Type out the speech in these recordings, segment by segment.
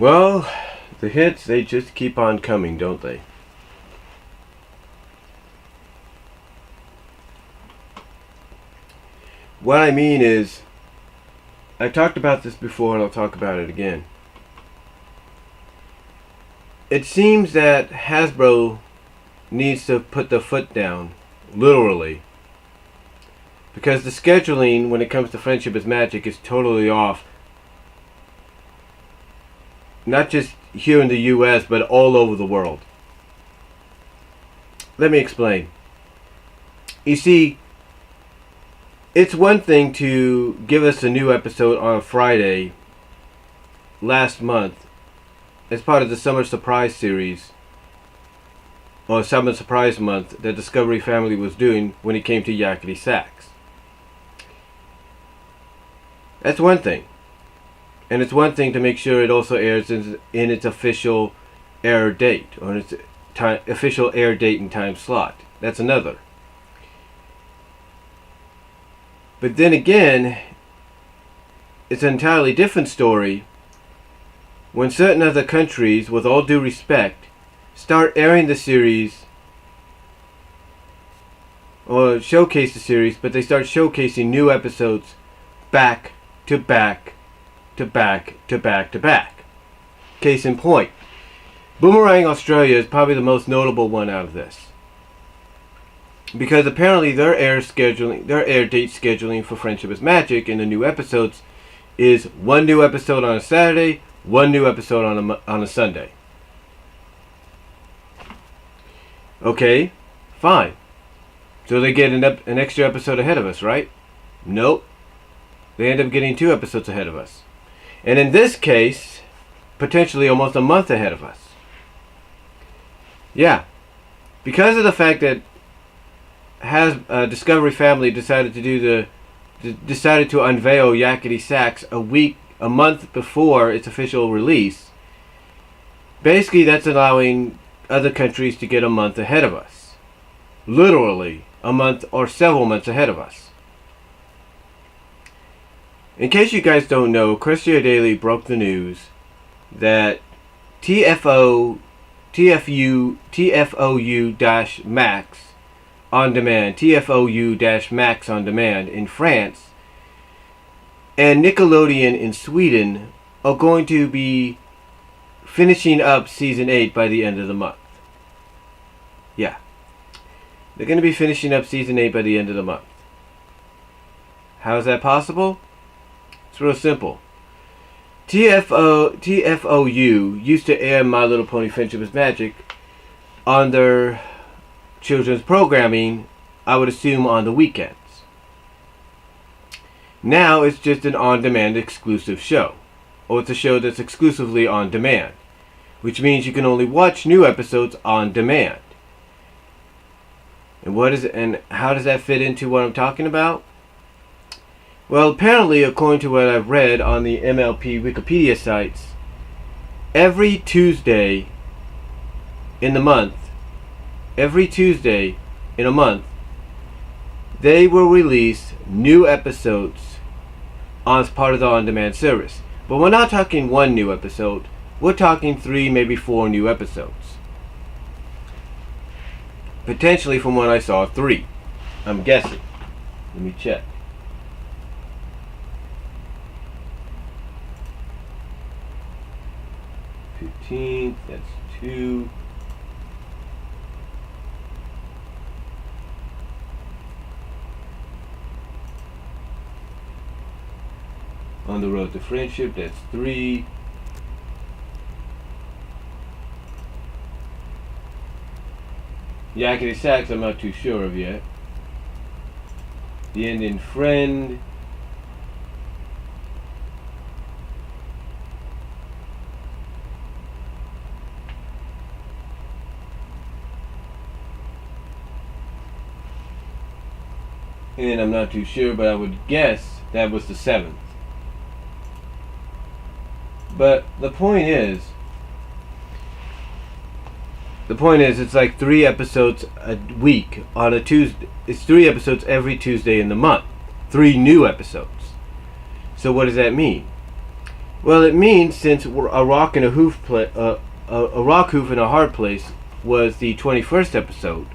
Well, the hits, they just keep on coming, don't they? What I mean is, I talked about this before and I'll talk about it again. It seems that Hasbro needs to put the foot down, literally. Because the scheduling when it comes to Friendship is Magic is totally off. Not just here in the US, but all over the world. Let me explain. You see, it's one thing to give us a new episode on a Friday last month as part of the Summer Surprise series, or Summer Surprise Month, that Discovery Family was doing when it came to Yakety Sax. That's one thing. And it's one thing to make sure it also airs in its official air date, or its official air date and time slot. That's another. But then again, it's an entirely different story when certain other countries, with all due respect, start airing the series or showcase the series, but they start showcasing new episodes back to back to back to back to back. Case in point, Boomerang Australia is probably the most notable one out of this, because apparently their air date scheduling for Friendship is Magic in the new episodes is one new episode on a Saturday, one new episode on a Sunday. Okay, fine. So they get an extra episode ahead of us, right? Nope. They end up getting 2 episodes ahead of us. And in this case, potentially almost a month ahead of us. Yeah. Because of the fact that Discovery Family decided to unveil Yakety Sax a month before its official release, basically that's allowing other countries to get a month ahead of us. Literally a month or several months ahead of us. In case you guys don't know, Equestria Daily broke the news that TFOU-Max on demand, TFOU-Max on demand in France, and Nickelodeon in Sweden are going to be finishing up season 8 by the end of the month. Yeah. They're going to be finishing up season 8 by the end of the month. How is that possible? It's real simple. TFOU used to air My Little Pony Friendship is Magic on their children's programming, I would assume on the weekends. Now it's just an on-demand exclusive show. Or it's a show that's exclusively on demand, which means you can only watch new episodes on demand. And how does that fit into what I'm talking about? Well, apparently, according to what I've read on the MLP Wikipedia sites, every Tuesday in a month, they will release new episodes as part of the on-demand service. But we're not talking one new episode. We're talking 3, maybe 4 new episodes. Potentially, from what I saw, 3. I'm guessing. Let me check. That's 2. On the Road to Friendship, that's 3. Yakety Sax, I'm not too sure of yet. The Indian Friend. And I'm not too sure, but I would guess that was the 7th. But the point is, it's like 3 episodes a week on a Tuesday. It's 3 episodes every Tuesday in the month. 3 new episodes. So what does that mean? Well, it means since a rock and a hoof a rock hoof in a hard place was the 21st episode,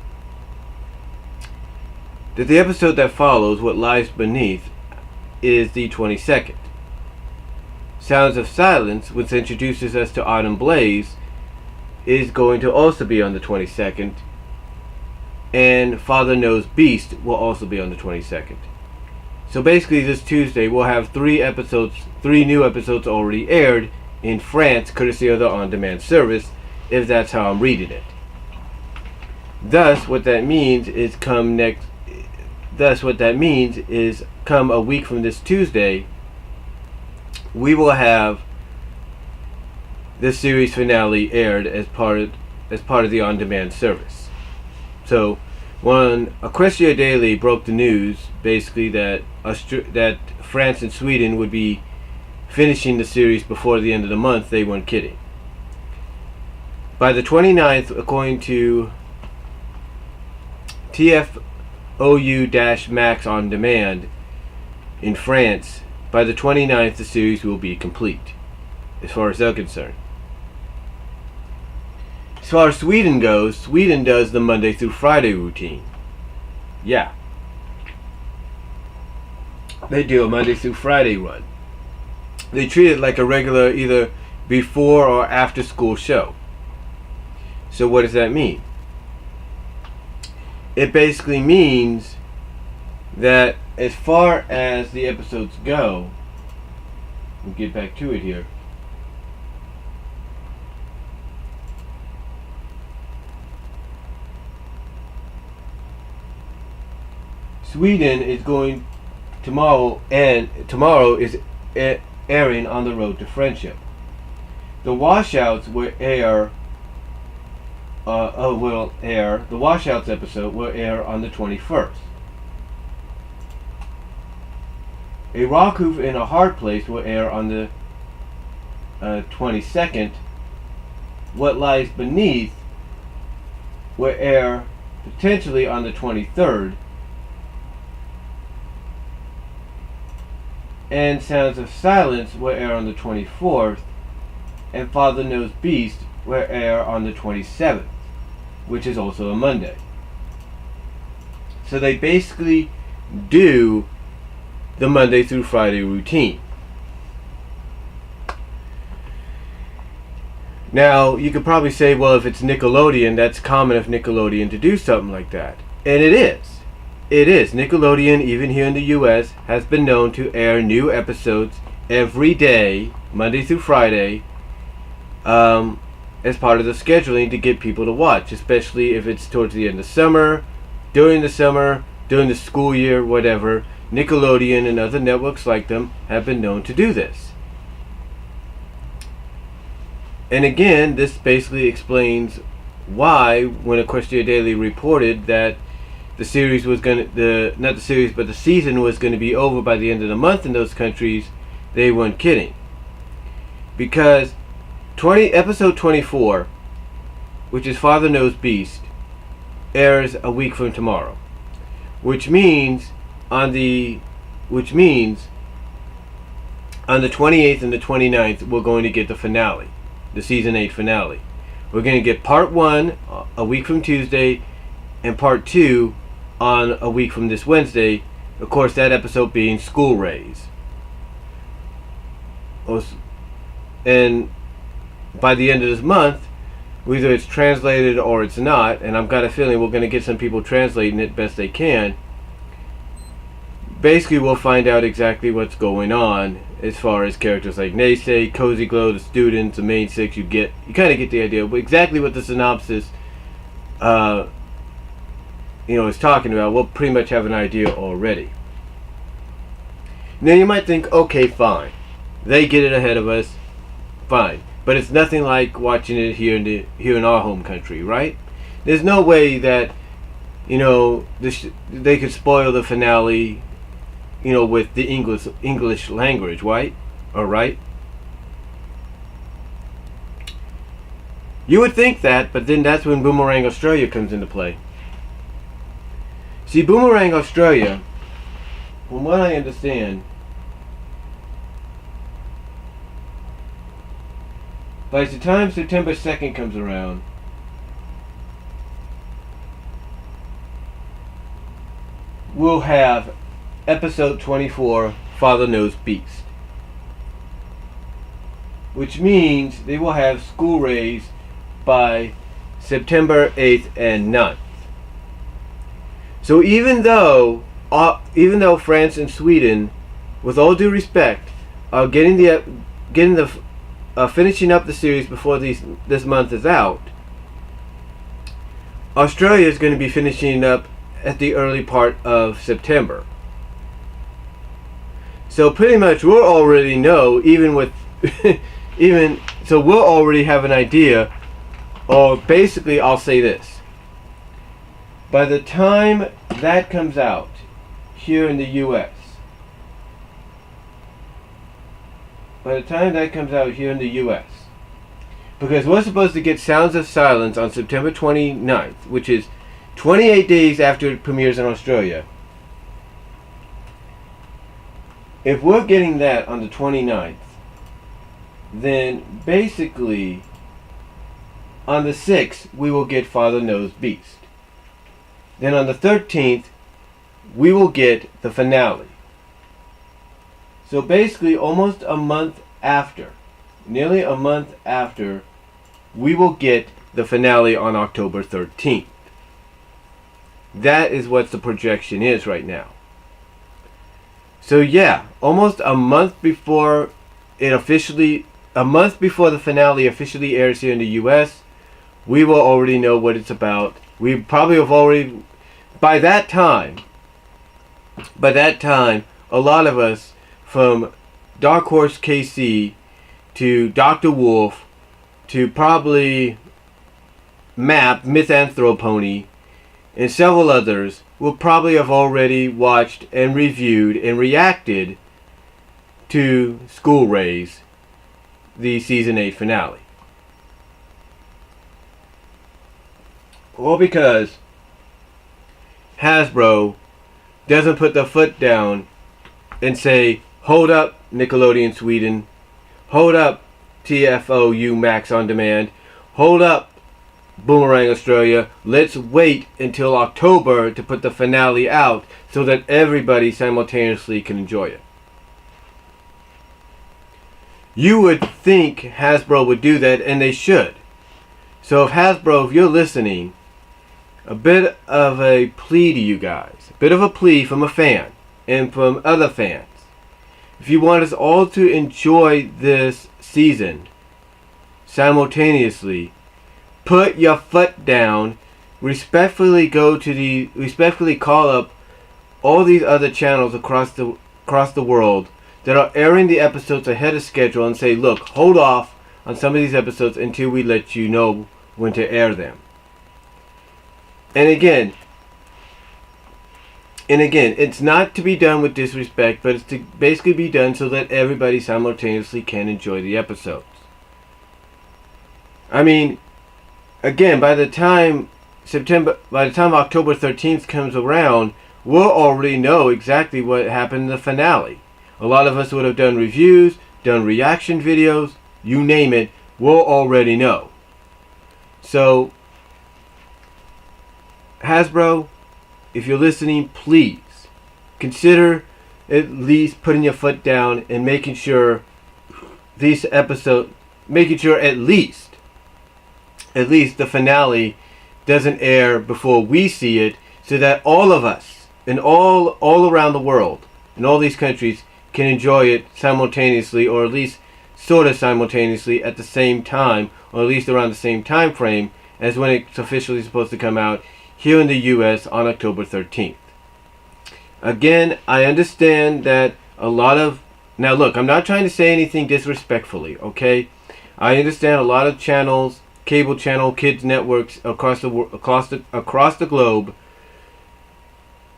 that the episode that follows, What Lies Beneath, is the 22nd. Sounds of Silence, which introduces us to Autumn Blaze, is going to also be on the 22nd, and Father Knows Beast will also be on the 22nd. So basically this Tuesday we'll have three new episodes already aired in France, courtesy of the on-demand service, if that's how I'm reading it. Thus, what that means is come a week from this Tuesday, we will have the series finale aired as part of the on-demand service. So, when Equestria Daily broke the news, basically that France and Sweden would be finishing the series before the end of the month, they weren't kidding. By the 29th, according to TFOU-Max on demand in France, by the 29th the series will be complete, as far as they're concerned. As far as Sweden goes, Sweden does the Monday through Friday routine. Yeah. They do a Monday through Friday run. They treat it like a regular either before or after school show. So what does that mean? It basically means that as far as the episodes go, we'll get back to it here. Sweden is going tomorrow is airing On the Road to Friendship. The Washouts will air. The Washouts episode will air on the 21st. A Rock Hoof in a Hard Place will air on the 22nd. What Lies Beneath will air potentially on the 23rd. And Sounds of Silence will air on the 24th. And Father Knows Beast will air on the 27th, which is also a Monday. So they basically do the Monday through Friday routine. Now, you could probably say, well, if it's Nickelodeon, that's common of Nickelodeon to do something like that. And it is. It is. Nickelodeon, even here in the US, has been known to air new episodes every day, Monday through Friday, as part of the scheduling to get people to watch, especially if it's towards the end of summer, during the school year, whatever. Nickelodeon and other networks like them have been known to do this. And again, this basically explains why, when Equestria Daily reported that the series was the season was going to be over by the end of the month in those countries, they weren't kidding. Because episode 24, which is Father Knows Beast, airs a week from tomorrow, which means on the 28th and the 29th we're going to get the finale, the season 8 finale. We're going to get part 1 a week from Tuesday and part 2 on a week from this Wednesday. Of course, that episode being School Raise. And by the end of this month, whether it's translated or it's not, and I've got a feeling we're going to get some people translating it best they can, basically we'll find out exactly what's going on as far as characters like Naysay, Cozy Glow, the students, the main six. You kind of get the idea, but exactly what the synopsis is talking about, we'll pretty much have an idea already. Now you might think, okay, fine, they get it ahead of us, fine, but it's nothing like watching it here in our home country, right? There's no way that they could spoil the finale, with the English language, right? All right. You would think that, but then that's when Boomerang Australia comes into play. See, Boomerang Australia, from what I understand, by the time September 2nd comes around, we'll have episode 24, Father Knows Beast. Which means they will have school rays by September 8th and 9th. So even though France and Sweden, with all due respect, are finishing up the series before this month is out, Australia is going to be finishing up at the early part of September. So pretty much we'll already know, so we'll already have an idea, or basically I'll say this. By the time that comes out here in the US, because we're supposed to get Sounds of Silence on September 29th, which is 28 days after it premieres in Australia. If we're getting that on the 29th, then basically on the 6th we will get Father Knows Beast. Then on the 13th we will get the finale. So basically almost a month after, nearly a month after, we will get the finale on October 13th. That is what the projection is right now. So yeah, almost a month before the finale officially airs here in the US, we will already know what it's about. We probably have already, by that time, a lot of us, from Dark Horse KC to Dr. Wolf to probably Map, Mythanthropony, and several others, will probably have already watched and reviewed and reacted to School Rays, the Season 8 finale. All because Hasbro doesn't put the foot down and say, hold up, Nickelodeon Sweden, hold up, TFOU Max On Demand, hold up, Boomerang Australia, let's wait until October to put the finale out so that everybody simultaneously can enjoy it. You would think Hasbro would do that, and they should. So if Hasbro, if you're listening, a bit of a plea to you guys, a bit of a plea from a fan and from other fans. If you want us all to enjoy this season simultaneously, put your foot down, respectfully call up all these other channels across the world that are airing the episodes ahead of schedule and say, look, hold off on some of these episodes until we let you know when to air them. And again, it's not to be done with disrespect, but it's to basically be done so that everybody simultaneously can enjoy the episodes. I mean, again, by the time October 13th comes around, we'll already know exactly what happened in the finale. A lot of us would have done reviews, done reaction videos, you name it, we'll already know. So, Hasbro, if you're listening, please consider at least putting your foot down and making sure at least the finale doesn't air before we see it, so that all of us and all around the world in all these countries can enjoy it simultaneously, or at least sort of simultaneously at the same time, or at least around the same time frame as when it's officially supposed to come out here in the US on October 13th. Again, I understand that now look, I'm not trying to say anything disrespectfully, okay? I understand a lot of channels, cable channel, kids networks across the globe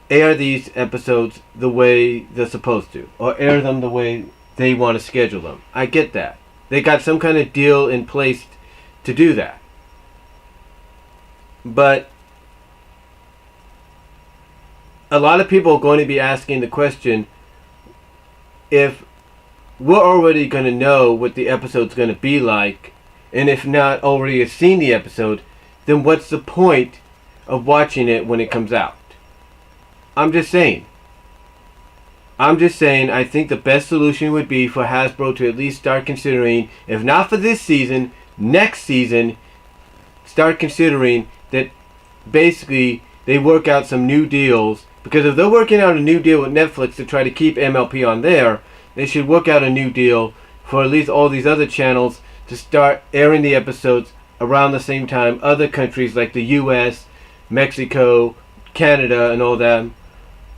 air these episodes the way they're supposed to, or air them the way they want to schedule them. I get that. They got some kind of deal in place to do that. But a lot of people are going to be asking the question, if we're already going to know what the episode's going to be like and if not already have seen the episode, then what's the point of watching it when it comes out? I'm just saying, I think the best solution would be for Hasbro to at least start considering, if not for this season, next season, start considering that basically they work out some new deals. Because if they're working out a new deal with Netflix to try to keep MLP on there, they should work out a new deal for at least all these other channels to start airing the episodes around the same time. Other countries like the US, Mexico, Canada, and all that,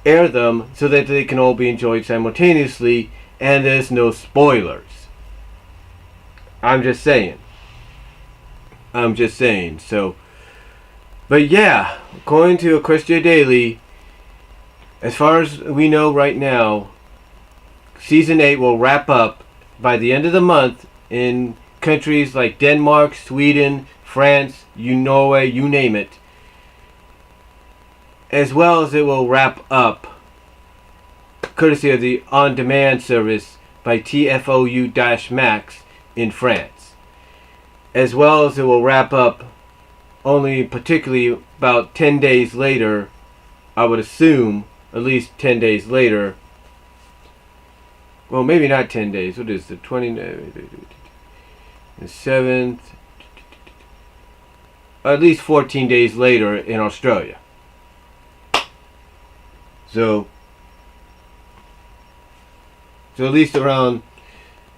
air them so that they can all be enjoyed simultaneously and there's no spoilers. I'm just saying. So, but yeah, according to Equestria Daily, as far as we know right now, Season 8 will wrap up by the end of the month in countries like Denmark, Sweden, France, Norway, you name it. As well as it will wrap up, courtesy of the on-demand service by TFOU-Max in France. As well as it will wrap up only particularly about 10 days later, I would assume, at least 10 days later. Well, maybe not 10 days. What is the 7th? At least 14 days later in Australia. So at least around.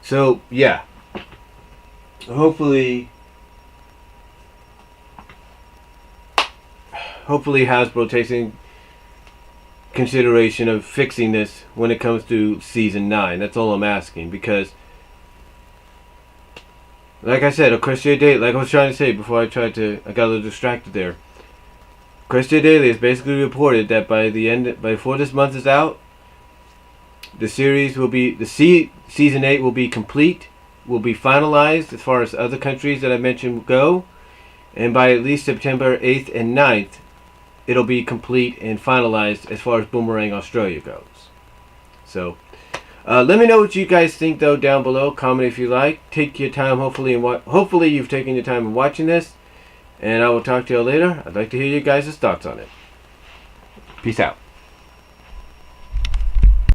So yeah. Hopefully Hasbro takes in consideration of fixing this when it comes to Season 9. That's all I'm asking, because like I said, Equestria Daily, like I was trying to say before I got a little distracted there. Equestria Daily has basically reported that before this month is out, the series will be, Season 8 will be complete, will be finalized as far as other countries that I mentioned go, and by at least September 8th and 9th, it'll be complete and finalized as far as Boomerang Australia goes. So, let me know what you guys think though down below. Comment if you like. Take your time, hopefully you've taken your time in watching this. And I will talk to you all later. I'd like to hear you guys' thoughts on it. Peace out.